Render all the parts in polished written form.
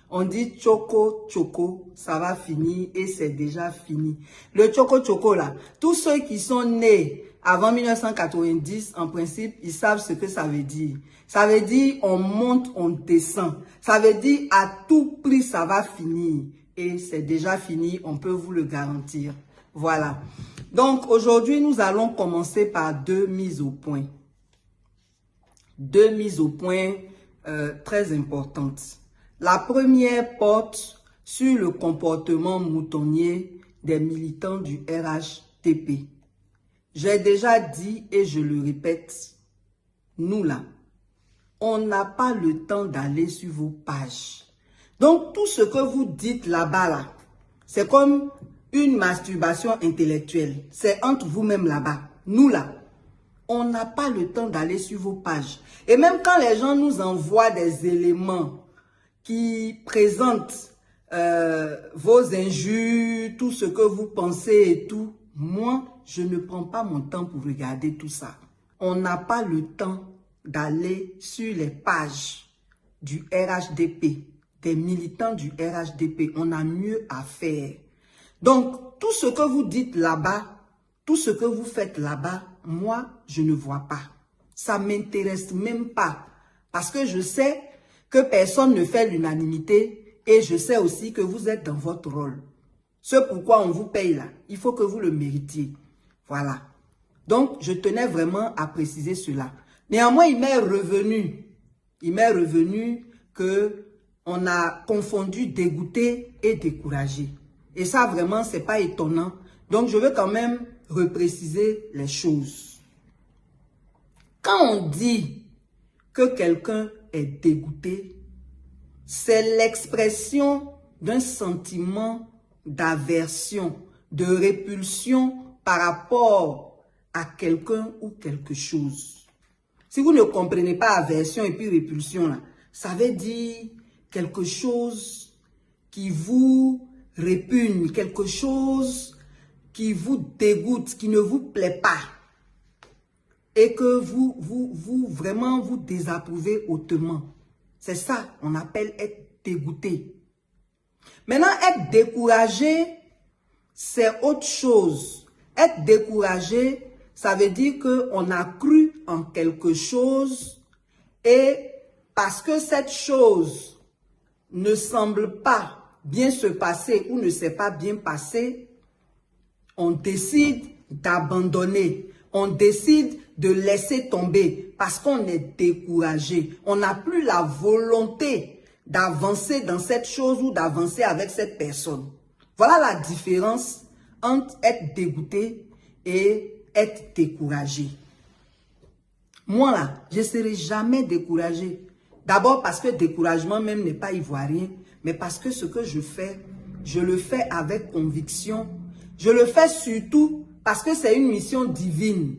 On dit choco, choco, ça va finir et c'est déjà fini. Le choco, choco là, tous ceux qui sont nés avant 1990, en principe, ils savent ce que ça veut dire. Ça veut dire on monte, on descend. Ça veut dire à tout prix, ça va finir. Et c'est déjà fini, on peut vous le garantir. Voilà. Donc aujourd'hui, nous allons commencer par deux mises au point. Deux mises au point très importantes. La première porte sur le comportement moutonnier des militants du RHDP. J'ai déjà dit et je le répète, nous là, on n'a pas le temps d'aller sur vos pages. Donc tout ce que vous dites là-bas, là, c'est comme une masturbation intellectuelle. C'est entre vous-même là-bas. Nous là, on n'a pas le temps d'aller sur vos pages. Et même quand les gens nous envoient des éléments qui présentent vos injures, tout ce que vous pensez et tout, moi, je ne prends pas mon temps pour regarder tout ça. On n'a pas le temps d'aller sur les pages du RHDP, des militants du RHDP. On a mieux à faire. Donc, tout ce que vous dites là-bas, tout ce que vous faites là-bas, moi, je ne vois pas. Ça ne m'intéresse même pas. Parce que je sais que personne ne fait l'unanimité et je sais aussi que vous êtes dans votre rôle. Ce pourquoi on vous paye là, il faut que vous le méritiez. Voilà. Donc, je tenais vraiment à préciser cela. Néanmoins, il m'est revenu que on a confondu dégoûté et découragé. Et ça, vraiment, c'est pas étonnant. Donc, je veux quand même repréciser les choses. Quand on dit que quelqu'un est dégoûté, c'est l'expression d'un sentiment d'aversion, de répulsion par rapport à quelqu'un ou quelque chose. Si vous ne comprenez pas aversion et puis répulsion, là, ça veut dire quelque chose qui vous répugne, quelque chose qui vous dégoûte, qui ne vous plaît pas. Et que vraiment vous désapprouvez hautement. C'est ça, on appelle être dégoûté. Maintenant, être découragé, c'est autre chose. Être découragé, ça veut dire qu'on a cru en quelque chose et parce que cette chose ne semble pas bien se passer ou ne s'est pas bien passé, on décide d'abandonner. On décide de laisser tomber parce qu'on est découragé. On n'a plus la volonté d'avancer dans cette chose ou d'avancer avec cette personne. Voilà la différence entre être dégoûté et être découragé. Moi là, je ne serai jamais découragé. D'abord parce que découragement même n'est pas ivoirien, mais parce que ce que je fais, je le fais avec conviction. Je le fais surtout parce que c'est une mission divine.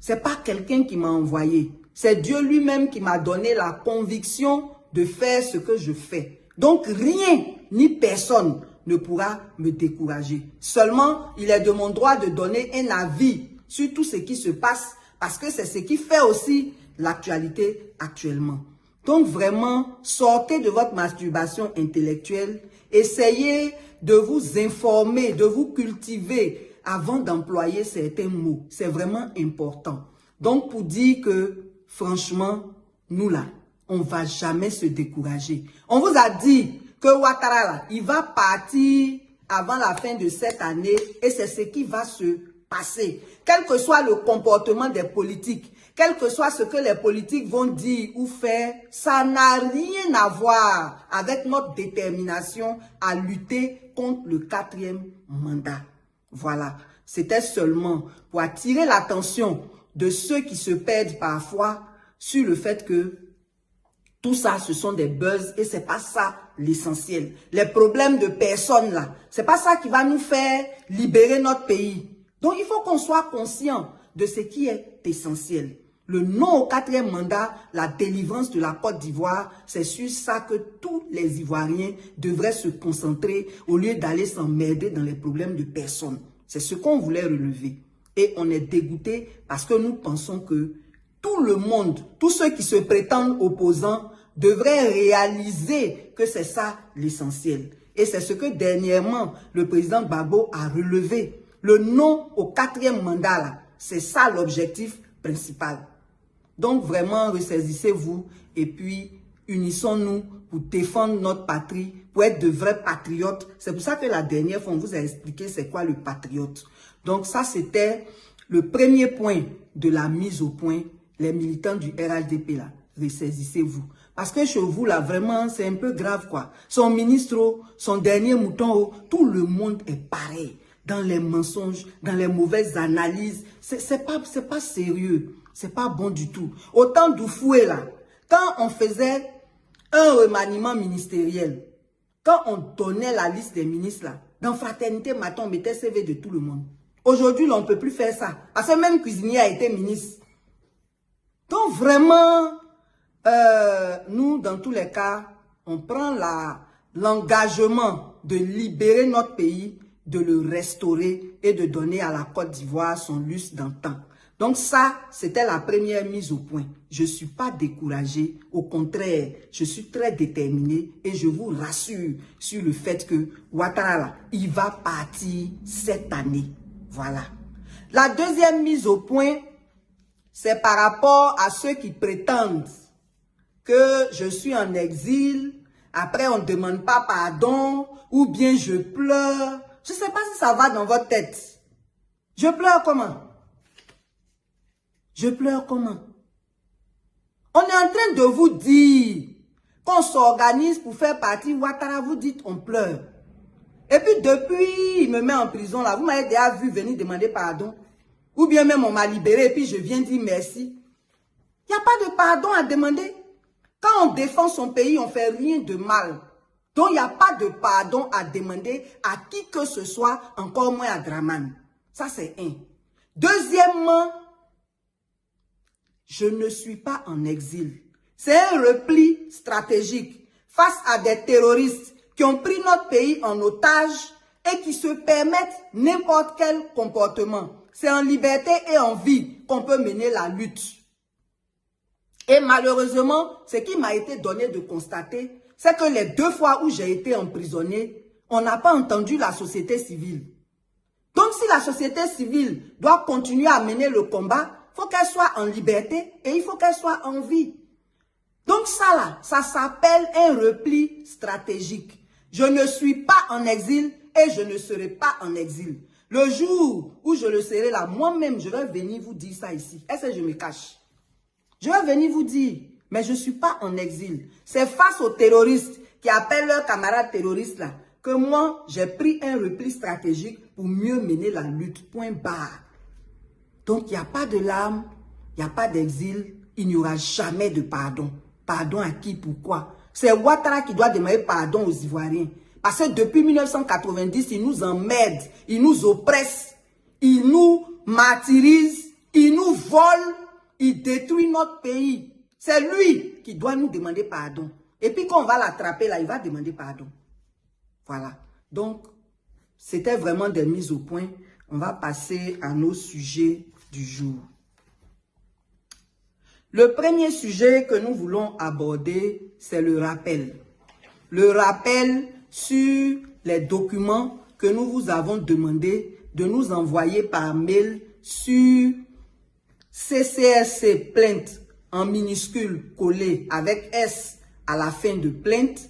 Ce n'est pas quelqu'un qui m'a envoyé. C'est Dieu lui-même qui m'a donné la conviction de faire ce que je fais. Donc rien ni personne ne pourra me décourager. Seulement, il est de mon droit de donner un avis sur tout ce qui se passe parce que c'est ce qui fait aussi l'actualité actuellement. Donc vraiment, sortez de votre masturbation intellectuelle, essayez de vous informer, de vous cultiver avant d'employer certains mots. C'est vraiment important. Donc pour dire que franchement, nous là, on ne va jamais se décourager. On vous a dit que Ouattara là, il va partir avant la fin de cette année et c'est ce qui va se passer. Quel que soit le comportement des politiques, quel que soit ce que les politiques vont dire ou faire, ça n'a rien à voir avec notre détermination à lutter contre le 4e mandat. Voilà, c'était seulement pour attirer l'attention de ceux qui se perdent parfois sur le fait que tout ça, ce sont des buzz et c'est pas ça l'essentiel. Les problèmes de personnes là, c'est pas ça qui va nous faire libérer notre pays. Donc, il faut qu'on soit conscient de ce qui est essentiel. Le non au 4e mandat, la délivrance de la Côte d'Ivoire, c'est sur ça que tous les Ivoiriens devraient se concentrer au lieu d'aller s'emmerder dans les problèmes de personnes. C'est ce qu'on voulait relever. Et on est dégoûté parce que nous pensons que tout le monde, tous ceux qui se prétendent opposants, devrait réaliser que c'est ça l'essentiel. Et c'est ce que dernièrement, le président Gbagbo a relevé. Le non au 4e mandat, c'est ça l'objectif principal. Donc vraiment, ressaisissez-vous et puis unissons-nous pour défendre notre patrie, pour être de vrais patriotes. C'est pour ça que la dernière fois, on vous a expliqué c'est quoi le patriote. Donc ça, c'était le premier point de la mise au point. Les militants du RHDP, là, ressaisissez-vous. Parce que chez vous, là, vraiment, c'est un peu grave, quoi. Son ministre, son dernier mouton, tout le monde est pareil. Dans les mensonges, dans les mauvaises analyses. C'est pas sérieux. C'est pas bon du tout. Autant d'Oufoué, là, quand on faisait un remaniement ministériel, quand on donnait la liste des ministres, là, dans Fraternité Matin, on mettait CV de tout le monde. Aujourd'hui, on ne peut plus faire ça. Parce que même cuisinier a été ministre. Donc, vraiment, nous, dans tous les cas, on prend l'engagement de libérer notre pays, de le restaurer et de donner à la Côte d'Ivoire son lustre d'antan. Donc ça, c'était la première mise au point. Je ne suis pas découragé. Au contraire, je suis très déterminé et je vous rassure sur le fait que Ouattara, il va partir cette année. Voilà. La deuxième mise au point, c'est par rapport à ceux qui prétendent que je suis en exil, après on ne demande pas pardon, ou bien je pleure. Je ne sais pas si ça va dans votre tête. Je pleure comment? Je pleure comment? On est en train de vous dire qu'on s'organise pour faire partie. Ouattara, vous dites on pleure. Et puis depuis, il me met en prison là. Vous m'avez déjà vu venir demander pardon. Ou bien même on m'a libéré et puis je viens dire merci. Il n'y a pas de pardon à demander. Quand on défend son pays, on ne fait rien de mal. Donc il n'y a pas de pardon à demander à qui que ce soit, encore moins à Dramane. Ça c'est un. Deuxièmement, je ne suis pas en exil. C'est un repli stratégique face à des terroristes qui ont pris notre pays en otage et qui se permettent n'importe quel comportement. C'est en liberté et en vie qu'on peut mener la lutte. Et malheureusement, ce qui m'a été donné de constater, c'est que les 2 fois où j'ai été emprisonné, on n'a pas entendu la société civile. Donc si la société civile doit continuer à mener le combat, il faut qu'elle soit en liberté et il faut qu'elle soit en vie. Donc ça là, ça s'appelle un repli stratégique. Je ne suis pas en exil et je ne serai pas en exil. Le jour où je le serai là, moi-même, je vais venir vous dire ça ici. Est-ce que je me cache? Je vais venir vous dire, mais je ne suis pas en exil. C'est face aux terroristes qui appellent leurs camarades terroristes là, que moi, j'ai pris un repli stratégique pour mieux mener la lutte. Point barre. Donc, il n'y a pas de larmes, il n'y a pas d'exil, il n'y aura jamais de pardon. Pardon à qui, pourquoi? C'est Ouattara qui doit demander pardon aux Ivoiriens. Parce que depuis 1990, il nous emmerde, il nous oppresse, il nous martyrise, il nous vole, il détruit notre pays. C'est lui qui doit nous demander pardon. Et puis quand on va l'attraper là, il va demander pardon. Voilà. Donc, c'était vraiment des mises au point. On va passer à nos sujets du jour. Le premier sujet que nous voulons aborder, c'est le rappel. Le rappel sur les documents que nous vous avons demandé de nous envoyer par mail sur CCRC plainte en minuscule collé avec S à la fin de plainte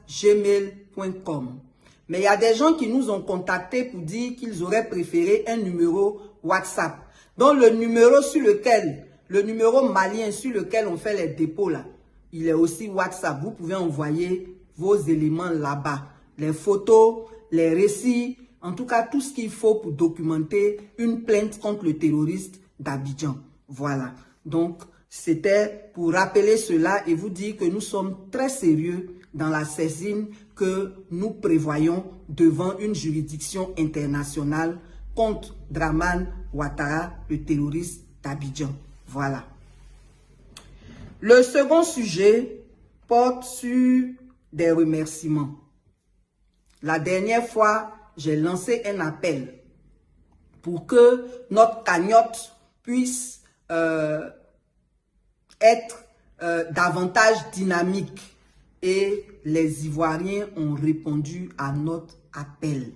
@gmail.com. Mais il y a des gens qui nous ont contactés pour dire qu'ils auraient préféré un numéro WhatsApp. Donc le numéro sur lequel, le numéro malien sur lequel on fait les dépôts là, il est aussi WhatsApp. Vous pouvez envoyer vos éléments là-bas. Les photos, les récits, en tout cas tout ce qu'il faut pour documenter une plainte contre le terroriste d'Abidjan. Voilà. Donc c'était pour rappeler cela et vous dire que nous sommes très sérieux dans la saisine que nous prévoyons devant une juridiction internationale contre Dramane Ouattara, le terroriste d'Abidjan. Voilà. Le second sujet porte sur des remerciements. La dernière fois, j'ai lancé un appel pour que notre cagnotte puisse être davantage dynamique. Et les Ivoiriens ont répondu à notre appel.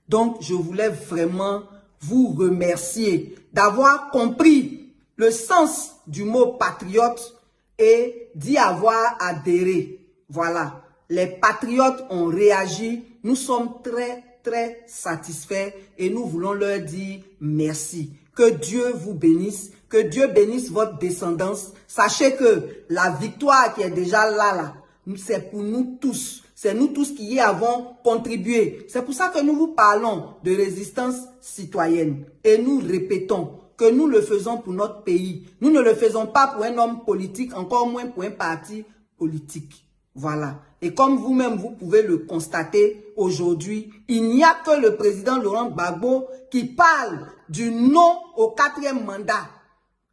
Donc, je voulais vraiment vous remercier d'avoir compris le sens du mot patriote et d'y avoir adhéré. Voilà, les patriotes ont réagi. Nous sommes très satisfaits et nous voulons leur dire merci. Que Dieu vous bénisse, que Dieu bénisse votre descendance. Sachez que la victoire qui est déjà là, c'est pour nous tous. C'est nous tous qui y avons contribué. C'est pour ça que nous vous parlons de résistance citoyenne. Et nous répétons que nous le faisons pour notre pays. Nous ne le faisons pas pour un homme politique, encore moins pour un parti politique. Voilà. Et comme vous-même, vous pouvez le constater aujourd'hui, il n'y a que le président Laurent Gbagbo qui parle du non au 4e mandat.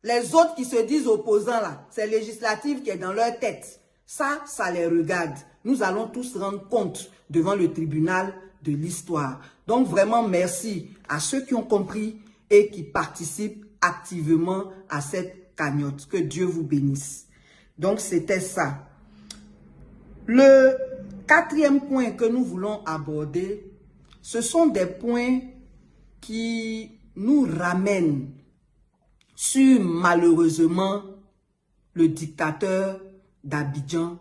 Les autres qui se disent opposants, là, c'est législatif qui est dans leur tête. Ça les regarde. Nous allons tous rendre compte devant le tribunal de l'histoire. Donc vraiment, merci à ceux qui ont compris et qui participent activement à cette cagnotte. Que Dieu vous bénisse. Donc c'était ça. Le 4e point que nous voulons aborder, ce sont des points qui nous ramènent sur malheureusement le dictateur d'Abidjan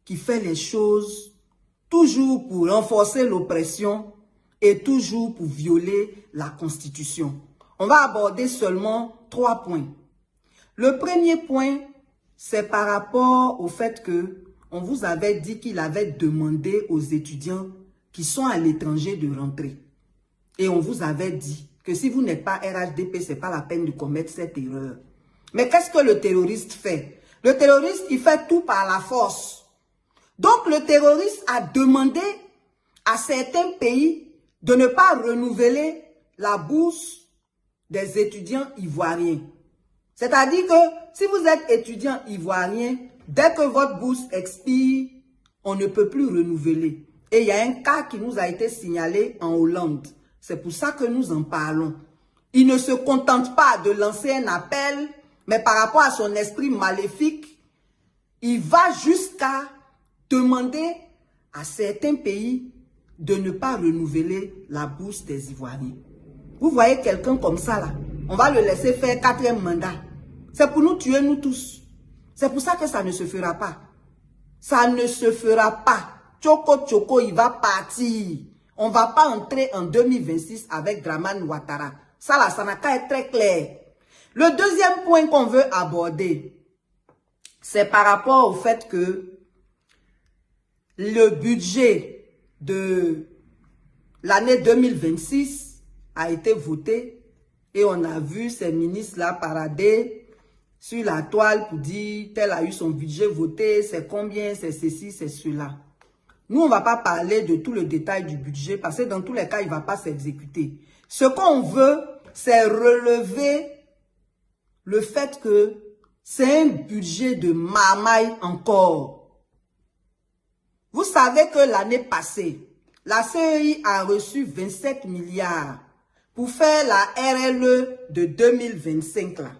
qui fait les choses toujours pour renforcer l'oppression et toujours pour violer la Constitution. On va aborder seulement 3 points. Le premier point, c'est par rapport au fait que on vous avait dit qu'il avait demandé aux étudiants qui sont à l'étranger de rentrer. Et on vous avait dit que si vous n'êtes pas RHDP, ce n'est pas la peine de commettre cette erreur. Mais qu'est-ce que le terroriste fait? Le terroriste, il fait tout par la force. Donc, le terroriste a demandé à certains pays de ne pas renouveler la bourse des étudiants ivoiriens. C'est-à-dire que si vous êtes étudiant ivoirien, dès que votre bourse expire, on ne peut plus renouveler. Et il y a un cas qui nous a été signalé en Hollande. C'est pour ça que nous en parlons. Il ne se contente pas de lancer un appel, mais par rapport à son esprit maléfique, il va jusqu'à demander à certains pays de ne pas renouveler la bourse des Ivoiriens. Vous voyez quelqu'un comme ça là, on va le laisser faire 4e mandat. C'est pour nous tuer nous tous. C'est pour ça que ça ne se fera pas. Ça ne se fera pas. Tchoko, il va partir. On ne va pas entrer en 2026 avec Dramane Ouattara. Ça là, ça n'a qu'à être très clair. Le deuxième point qu'on veut aborder, c'est par rapport au fait que le budget de l'année 2026 a été voté et on a vu ces ministres-là parader sur la toile pour dire tel a eu son budget voté, c'est combien, c'est ceci, c'est cela. Nous, on ne va pas parler de tout le détail du budget parce que dans tous les cas, il ne va pas s'exécuter. Ce qu'on veut, c'est relever le fait que c'est un budget de marmaille encore. Vous savez que l'année passée, la CEI a reçu 27 milliards pour faire la RLE de 2025 là.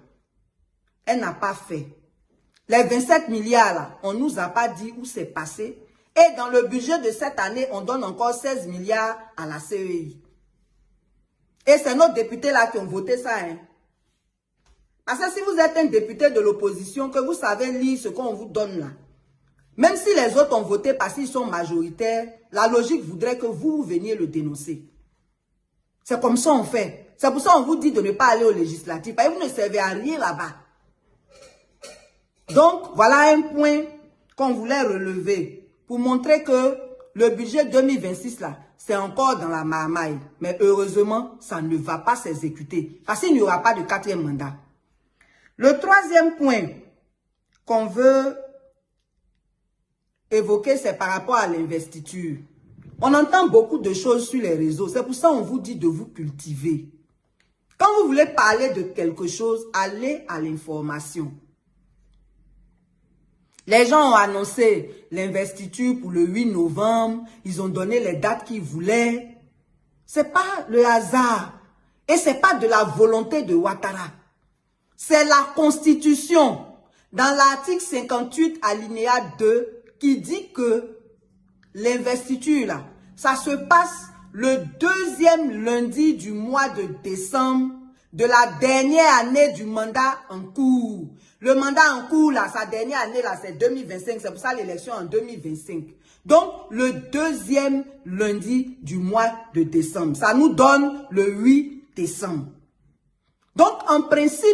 Elle n'a pas fait. Les 27 milliards là, on ne nous a pas dit où c'est passé. Et dans le budget de cette année, on donne encore 16 milliards à la CEI. Et c'est nos députés là qui ont voté ça. Hein. Parce que si vous êtes un député de l'opposition, que vous savez lire ce qu'on vous donne là, même si les autres ont voté parce qu'ils sont majoritaires, la logique voudrait que vous veniez le dénoncer. C'est comme ça on fait. C'est pour ça qu'on vous dit de ne pas aller au législatif. Parce que vous ne servez à rien là-bas. Donc, voilà un point qu'on voulait relever pour montrer que le budget 2026 là, c'est encore dans la marmaille. Mais heureusement, ça ne va pas s'exécuter. Parce qu'il n'y aura pas de 4e mandat. Le troisième point qu'on veut évoquer, c'est par rapport à l'investiture. On entend beaucoup de choses sur les réseaux. C'est pour ça qu'on vous dit de vous cultiver. Quand vous voulez parler de quelque chose, allez à l'information. Les gens ont annoncé l'investiture pour le 8 novembre. Ils ont donné les dates qu'ils voulaient. C'est pas le hasard. Et c'est pas de la volonté de Ouattara. C'est la Constitution. dans l'article 58 alinéa 2 qui dit que l'investiture, là, ça se passe le deuxième lundi du mois de décembre de la dernière année du mandat en cours. Le mandat en cours, là, sa dernière année, là, c'est 2025. C'est pour ça l'élection en 2025. Donc, le deuxième lundi du mois de décembre. Ça nous donne le 8 décembre. Donc, en principe,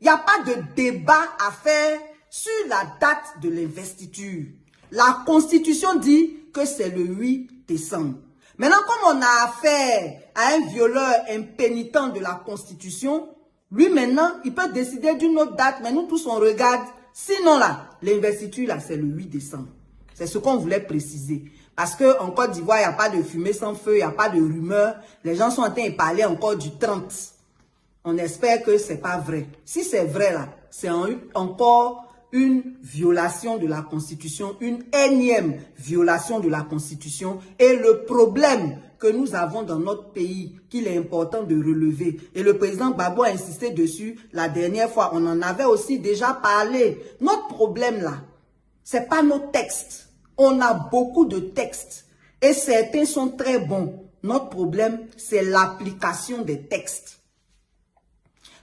il n'y a pas de débat à faire sur la date de l'investiture. La Constitution dit que c'est le 8 décembre. Maintenant, comme on a affaire à un violeur impénitent de la Constitution, lui maintenant, il peut décider d'une autre date, mais nous tous on regarde. Sinon là, l'investiture là, c'est le 8 décembre. C'est ce qu'on voulait préciser. Parce qu'en Côte d'Ivoire, il n'y a pas de fumée sans feu, il n'y a pas de rumeur. Les gens sont en train de parler encore du 30. On espère que ce n'est pas vrai. Si c'est vrai là, c'est encore une violation de la Constitution, une énième violation de la Constitution. Et le problème que nous avons dans notre pays, qu'il est important de relever, et le président Gbagbo a insisté dessus la dernière fois, on en avait aussi déjà parlé. Notre problème là, ce n'est pas nos textes. On a beaucoup de textes et certains sont très bons. Notre problème, c'est l'application des textes.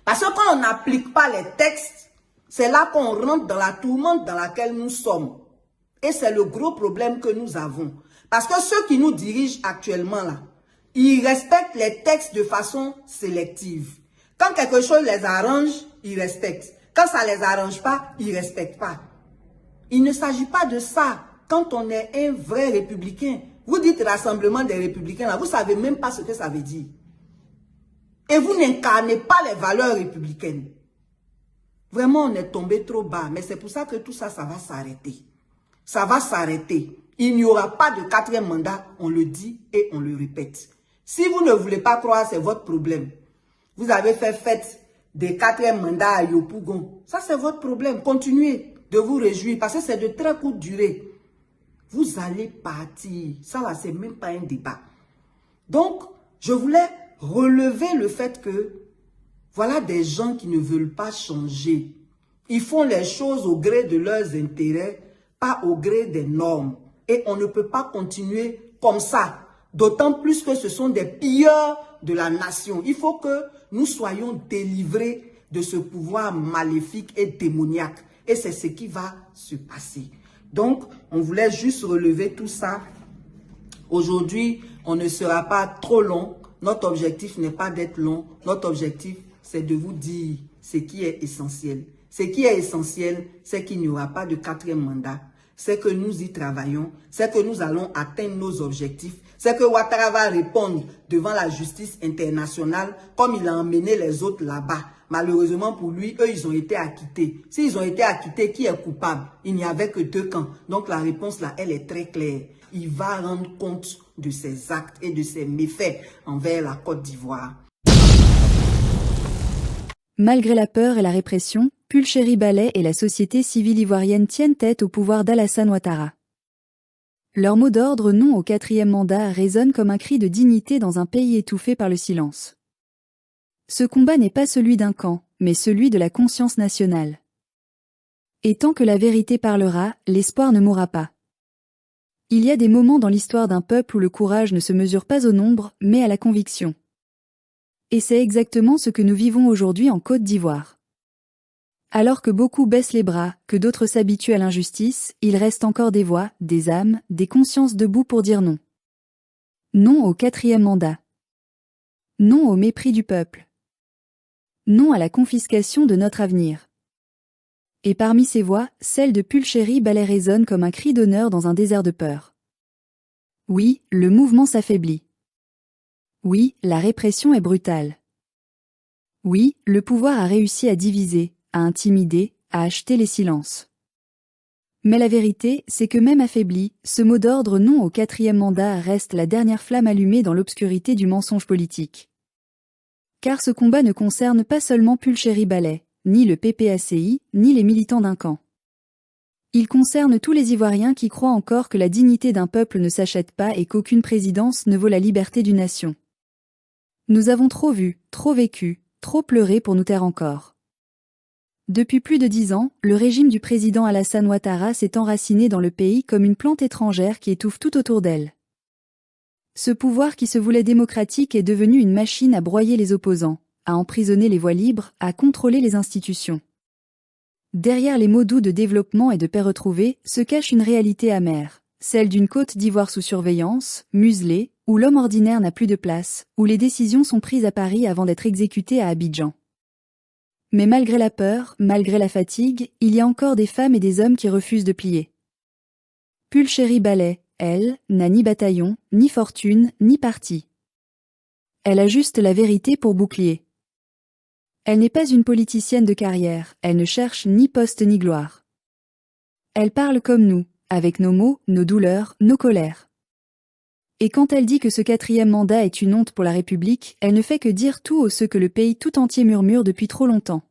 Parce que quand on n'applique pas les textes, c'est là qu'on rentre dans la tourmente dans laquelle nous sommes. Et c'est le gros problème que nous avons. Parce que ceux qui nous dirigent actuellement là, ils respectent les textes de façon sélective. Quand quelque chose les arrange, ils respectent. Quand ça ne les arrange pas, ils ne respectent pas. Il ne s'agit pas de ça. Quand on est un vrai républicain, vous dites rassemblement des républicains, là, vous ne savez même pas ce que ça veut dire. Et vous n'incarnez pas les valeurs républicaines. Vraiment, on est tombé trop bas. Mais c'est pour ça que tout ça, ça va s'arrêter. Ça va s'arrêter. Il n'y aura pas de quatrième mandat, on le dit et on le répète. Si vous ne voulez pas croire, c'est votre problème. Vous avez fait fête des quatrièmes mandats à Yopougon. Ça, c'est votre problème. Continuez de vous réjouir parce que c'est de très courte durée. Vous allez partir. Ça, là, c'est même pas un débat. Donc, je voulais relever le fait que voilà des gens qui ne veulent pas changer. Ils font les choses au gré de leurs intérêts, pas au gré des normes. Et on ne peut pas continuer comme ça. D'autant plus que ce sont des pilleurs de la nation. Il faut que nous soyons délivrés de ce pouvoir maléfique et démoniaque. Et c'est ce qui va se passer. Donc, on voulait juste relever tout ça. Aujourd'hui, on ne sera pas trop long. Notre objectif n'est pas d'être long. Notre objectif, c'est de vous dire ce qui est essentiel. Ce qui est essentiel, c'est qu'il n'y aura pas de quatrième mandat. C'est que nous y travaillons. C'est que nous allons atteindre nos objectifs. C'est que Ouattara va répondre devant la justice internationale comme il a emmené les autres là-bas. Malheureusement pour lui, eux, ils ont été acquittés. S'ils ont été acquittés, qui est coupable? Il n'y avait que deux camps. Donc la réponse là, elle est très claire. Il va rendre compte de ses actes et de ses méfaits envers la Côte d'Ivoire. Malgré la peur et la répression, Pulchéry Ballet et la société civile ivoirienne tiennent tête au pouvoir d'Alassane Ouattara. Leur mot d'ordre non au quatrième mandat résonne comme un cri de dignité dans un pays étouffé par le silence. Ce combat n'est pas celui d'un camp, mais celui de la conscience nationale. Et tant que la vérité parlera, l'espoir ne mourra pas. Il y a des moments dans l'histoire d'un peuple où le courage ne se mesure pas au nombre, mais à la conviction. Et c'est exactement ce que nous vivons aujourd'hui en Côte d'Ivoire. Alors que beaucoup baissent les bras, que d'autres s'habituent à l'injustice, il reste encore des voix, des âmes, des consciences debout pour dire non. Non au quatrième mandat. Non au mépris du peuple. Non à la confiscation de notre avenir. Et parmi ces voix, celle de Pulchéry Ballet résonne comme un cri d'honneur dans un désert de peur. Oui, le mouvement s'affaiblit. Oui, la répression est brutale. Oui, le pouvoir a réussi à diviser, à intimider, à acheter les silences. Mais la vérité, c'est que même affaibli, ce mot d'ordre non au quatrième mandat reste la dernière flamme allumée dans l'obscurité du mensonge politique. Car ce combat ne concerne pas seulement Pulchéry Ballet, ni le PPACI, ni les militants d'un camp. Il concerne tous les Ivoiriens qui croient encore que la dignité d'un peuple ne s'achète pas et qu'aucune présidence ne vaut la liberté d'une nation. Nous avons trop vu, trop vécu, trop pleuré pour nous taire encore. Depuis plus de 10 ans, le régime du président Alassane Ouattara s'est enraciné dans le pays comme une plante étrangère qui étouffe tout autour d'elle. Ce pouvoir qui se voulait démocratique est devenu une machine à broyer les opposants, à emprisonner les voix libres, à contrôler les institutions. Derrière les mots doux de développement et de paix retrouvée se cache une réalité amère, celle d'une Côte d'Ivoire sous surveillance, muselée, où l'homme ordinaire n'a plus de place, où les décisions sont prises à Paris avant d'être exécutées à Abidjan. Mais malgré la peur, malgré la fatigue, il y a encore des femmes et des hommes qui refusent de plier. Pulchérie Ballet, elle, n'a ni bataillon, ni fortune, ni parti. Elle a juste la vérité pour bouclier. Elle n'est pas une politicienne de carrière, elle ne cherche ni poste ni gloire. Elle parle comme nous, avec nos mots, nos douleurs, nos colères. Et quand elle dit que ce 4e mandat est une honte pour la République, elle ne fait que dire tout au ce que le pays tout entier murmure depuis trop longtemps.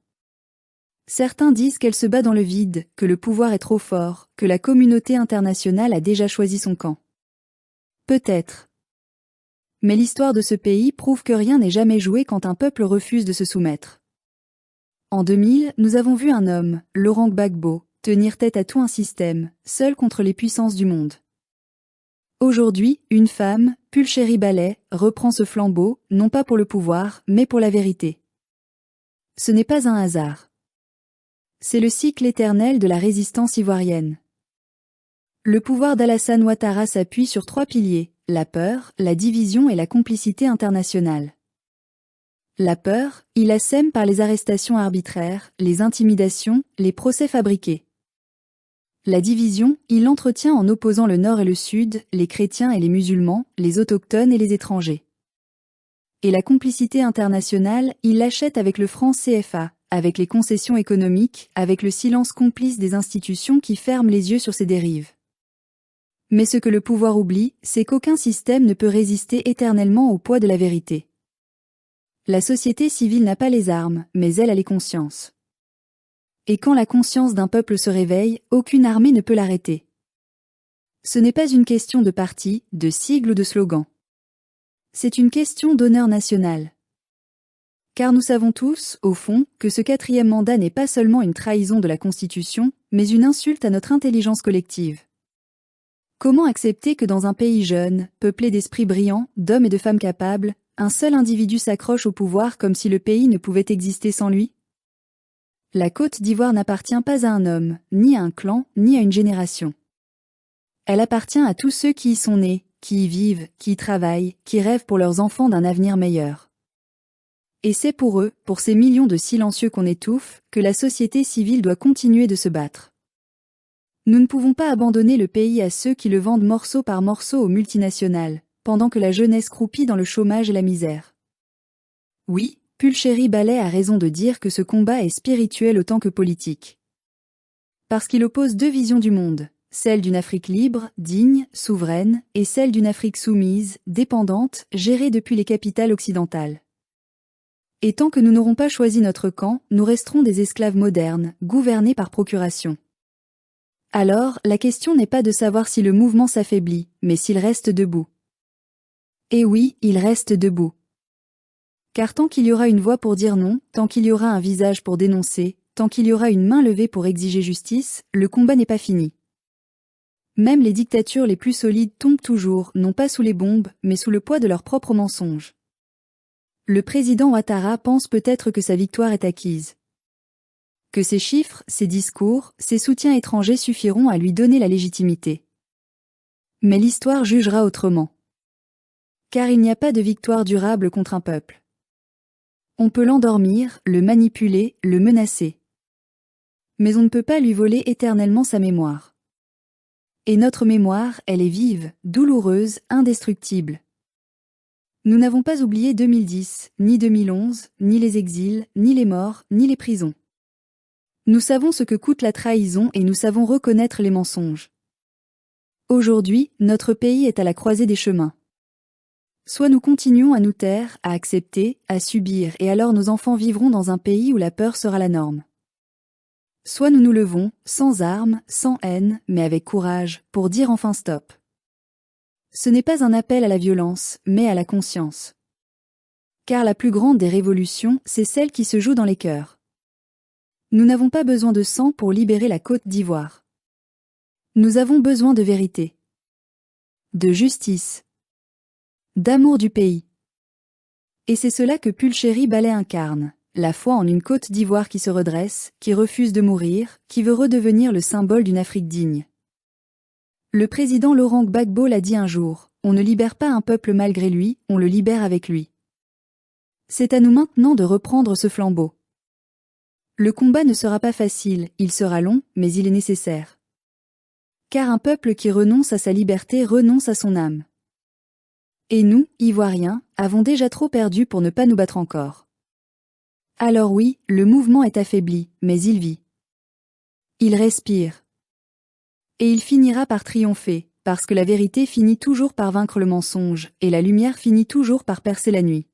Certains disent qu'elle se bat dans le vide, que le pouvoir est trop fort, que la communauté internationale a déjà choisi son camp. Peut-être. Mais l'histoire de ce pays prouve que rien n'est jamais joué quand un peuple refuse de se soumettre. En 2000, nous avons vu un homme, Laurent Gbagbo, tenir tête à tout un système, seul contre les puissances du monde. Aujourd'hui, une femme, Pulchérie Ballet, reprend ce flambeau, non pas pour le pouvoir, mais pour la vérité. Ce n'est pas un hasard. C'est le cycle éternel de la résistance ivoirienne. Le pouvoir d'Alassane Ouattara s'appuie sur 3 piliers, la peur, la division et la complicité internationale. La peur, il la sème par les arrestations arbitraires, les intimidations, les procès fabriqués. La division, il l'entretient en opposant le Nord et le Sud, les chrétiens et les musulmans, les autochtones et les étrangers. Et la complicité internationale, il l'achète avec le franc CFA, avec les concessions économiques, avec le silence complice des institutions qui ferment les yeux sur ces dérives. Mais ce que le pouvoir oublie, c'est qu'aucun système ne peut résister éternellement au poids de la vérité. La société civile n'a pas les armes, mais elle a les consciences. Et quand la conscience d'un peuple se réveille, aucune armée ne peut l'arrêter. Ce n'est pas une question de parti, de sigle ou de slogan. C'est une question d'honneur national. Car nous savons tous, au fond, que ce 4e mandat n'est pas seulement une trahison de la Constitution, mais une insulte à notre intelligence collective. Comment accepter que dans un pays jeune, peuplé d'esprits brillants, d'hommes et de femmes capables, un seul individu s'accroche au pouvoir comme si le pays ne pouvait exister sans lui ? La Côte d'Ivoire n'appartient pas à un homme, ni à un clan, ni à une génération. Elle appartient à tous ceux qui y sont nés, qui y vivent, qui y travaillent, qui rêvent pour leurs enfants d'un avenir meilleur. Et c'est pour eux, pour ces millions de silencieux qu'on étouffe, que la société civile doit continuer de se battre. Nous ne pouvons pas abandonner le pays à ceux qui le vendent morceau par morceau aux multinationales, pendant que la jeunesse croupit dans le chômage et la misère. Oui, Pulchérie Ballet a raison de dire que ce combat est spirituel autant que politique. Parce qu'il oppose 2 visions du monde, celle d'une Afrique libre, digne, souveraine, et celle d'une Afrique soumise, dépendante, gérée depuis les capitales occidentales. Et tant que nous n'aurons pas choisi notre camp, nous resterons des esclaves modernes, gouvernés par procuration. Alors, la question n'est pas de savoir si le mouvement s'affaiblit, mais s'il reste debout. Et oui, il reste debout. Car tant qu'il y aura une voix pour dire non, tant qu'il y aura un visage pour dénoncer, tant qu'il y aura une main levée pour exiger justice, le combat n'est pas fini. Même les dictatures les plus solides tombent toujours, non pas sous les bombes, mais sous le poids de leurs propres mensonges. Le président Ouattara pense peut-être que sa victoire est acquise. Que ses chiffres, ses discours, ses soutiens étrangers suffiront à lui donner la légitimité. Mais l'histoire jugera autrement. Car il n'y a pas de victoire durable contre un peuple. On peut l'endormir, le manipuler, le menacer. Mais on ne peut pas lui voler éternellement sa mémoire. Et notre mémoire, elle est vive, douloureuse, indestructible. Nous n'avons pas oublié 2010, ni 2011, ni les exils, ni les morts, ni les prisons. Nous savons ce que coûte la trahison et nous savons reconnaître les mensonges. Aujourd'hui, notre pays est à la croisée des chemins. Soit nous continuons à nous taire, à accepter, à subir et alors nos enfants vivront dans un pays où la peur sera la norme. Soit nous nous levons, sans armes, sans haine, mais avec courage, pour dire enfin stop. Ce n'est pas un appel à la violence, mais à la conscience. Car la plus grande des révolutions, c'est celle qui se joue dans les cœurs. Nous n'avons pas besoin de sang pour libérer la Côte d'Ivoire. Nous avons besoin de vérité, de justice, d'amour du pays. Et c'est cela que Pulchéry Ballet incarne, la foi en une Côte d'Ivoire qui se redresse, qui refuse de mourir, qui veut redevenir le symbole d'une Afrique digne. Le président Laurent Gbagbo l'a dit un jour, on ne libère pas un peuple malgré lui, on le libère avec lui. C'est à nous maintenant de reprendre ce flambeau. Le combat ne sera pas facile, il sera long, mais il est nécessaire. Car un peuple qui renonce à sa liberté renonce à son âme. Et nous, Ivoiriens, avons déjà trop perdu pour ne pas nous battre encore. Alors oui, le mouvement est affaibli, mais il vit. Il respire. Et il finira par triompher, parce que la vérité finit toujours par vaincre le mensonge, et la lumière finit toujours par percer la nuit.